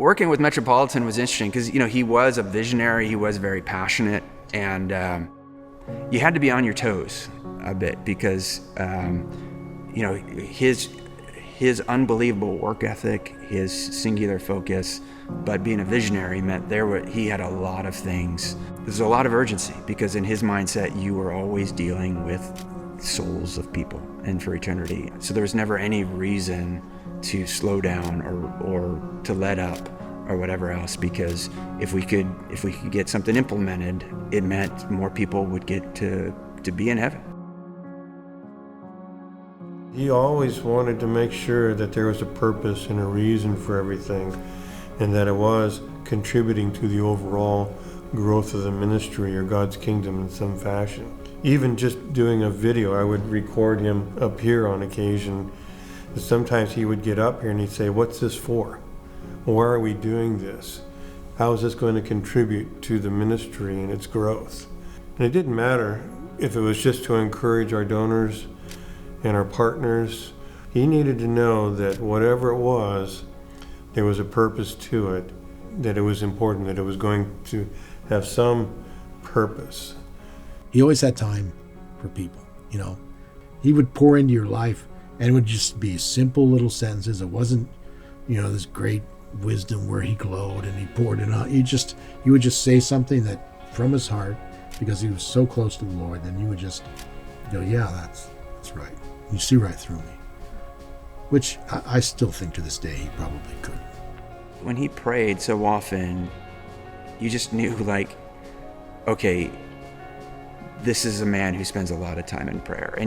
Working with Metropolitan was interesting because, he was a visionary, he was very passionate, and you had to be on your toes a bit because, his unbelievable work ethic, his singular focus, but being a visionary meant he had a lot of things. There's a lot of urgency because in his mindset, you were always dealing with souls of people and for eternity. So there was never any reason to slow down or to let up or whatever else, because if we could get something implemented, it meant more people would get to be in heaven. He always wanted to make sure that there was a purpose and a reason for everything, and that it was contributing to the overall growth of the ministry or God's kingdom in some fashion. Even just doing a video, I would record him up here on occasion. Sometimes he would get up here and he'd say, "What's this for? Why are we doing this? How is this going to contribute to the ministry and its growth?" And it didn't matter if it was just to encourage our donors and our partners. He needed to know that whatever it was, there was a purpose to it, that it was important, that it was going to have some purpose. He always had time for people, He would pour into your life, and it would just be simple little sentences. It wasn't, this great wisdom where he glowed and he poured it out. He would just say something that from his heart, because he was so close to the Lord, and you would just go, yeah, that's right. You see right through me, which I still think to this day he probably couldn't. When he prayed so often, you just knew, okay, this is a man who spends a lot of time in prayer.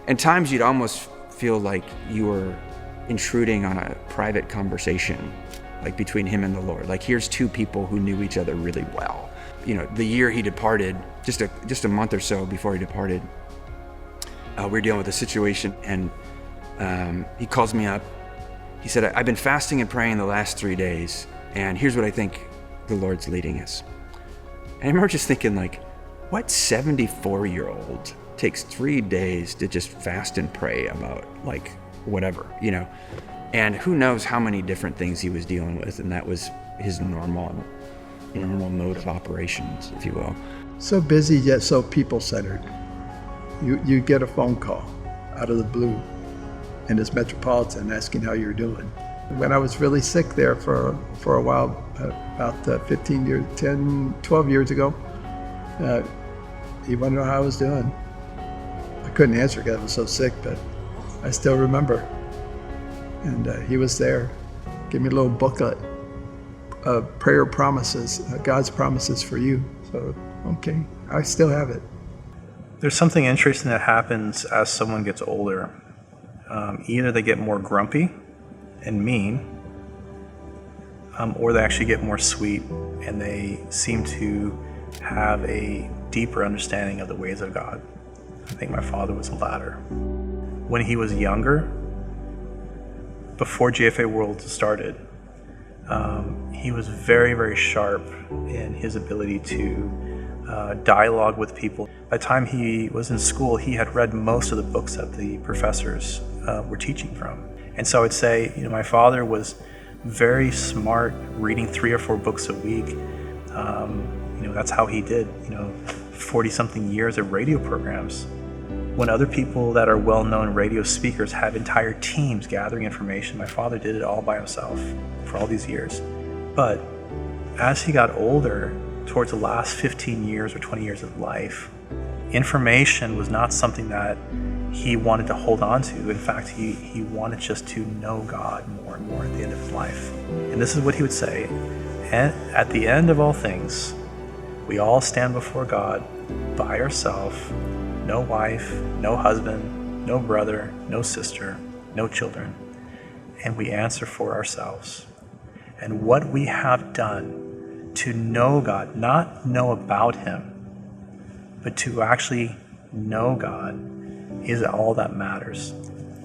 And times you'd almost feel like you were intruding on a private conversation, between him and the Lord. Here's two people who knew each other really well. The year he departed, just a month or so before he departed, we were dealing with a situation, and he calls me up. He said, "I've been fasting and praying the last 3 days, and here's what I think the Lord's leading us." And I remember just thinking, what 74-year-old takes 3 days to just fast and pray about, whatever, And who knows how many different things he was dealing with, and that was his normal mode of operations, if you will. So busy, yet so people-centered. You get a phone call out of the blue, and it's Metropolitan asking how you're doing. When I was really sick there for a while, about 12 years ago, he wanted to know how I was doing. I couldn't answer because I was so sick, but I still remember. And he was there, gave me a little booklet of prayer promises, God's promises for you. So, okay, I still have it. There's something interesting that happens as someone gets older. Either they get more grumpy and mean, or they actually get more sweet, and they seem to have a deeper understanding of the ways of God. I think my father was the latter. When he was younger, before GFA World started, he was very, very sharp in his ability to dialogue with people. By the time he was in school, he had read most of the books that the professors were teaching from. And so I would say, my father was very smart, reading 3 or 4 books a week. That's how he did, 40-something years of radio programs. When other people that are well-known radio speakers have entire teams gathering information, my father did it all by himself for all these years. But as he got older, towards the last 15 years or 20 years of life, information was not something that he wanted to hold on to. In fact, he wanted just to know God more and more at the end of his life. And this is what he would say: at the end of all things, we all stand before God by ourselves, no wife, no husband, no brother, no sister, no children, and we answer for ourselves. And what we have done to know God, not know about Him, but to actually know God, is all that matters.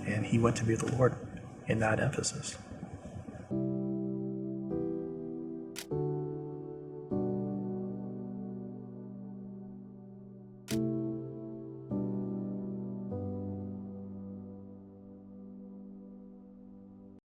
And he went to be with the Lord in that emphasis.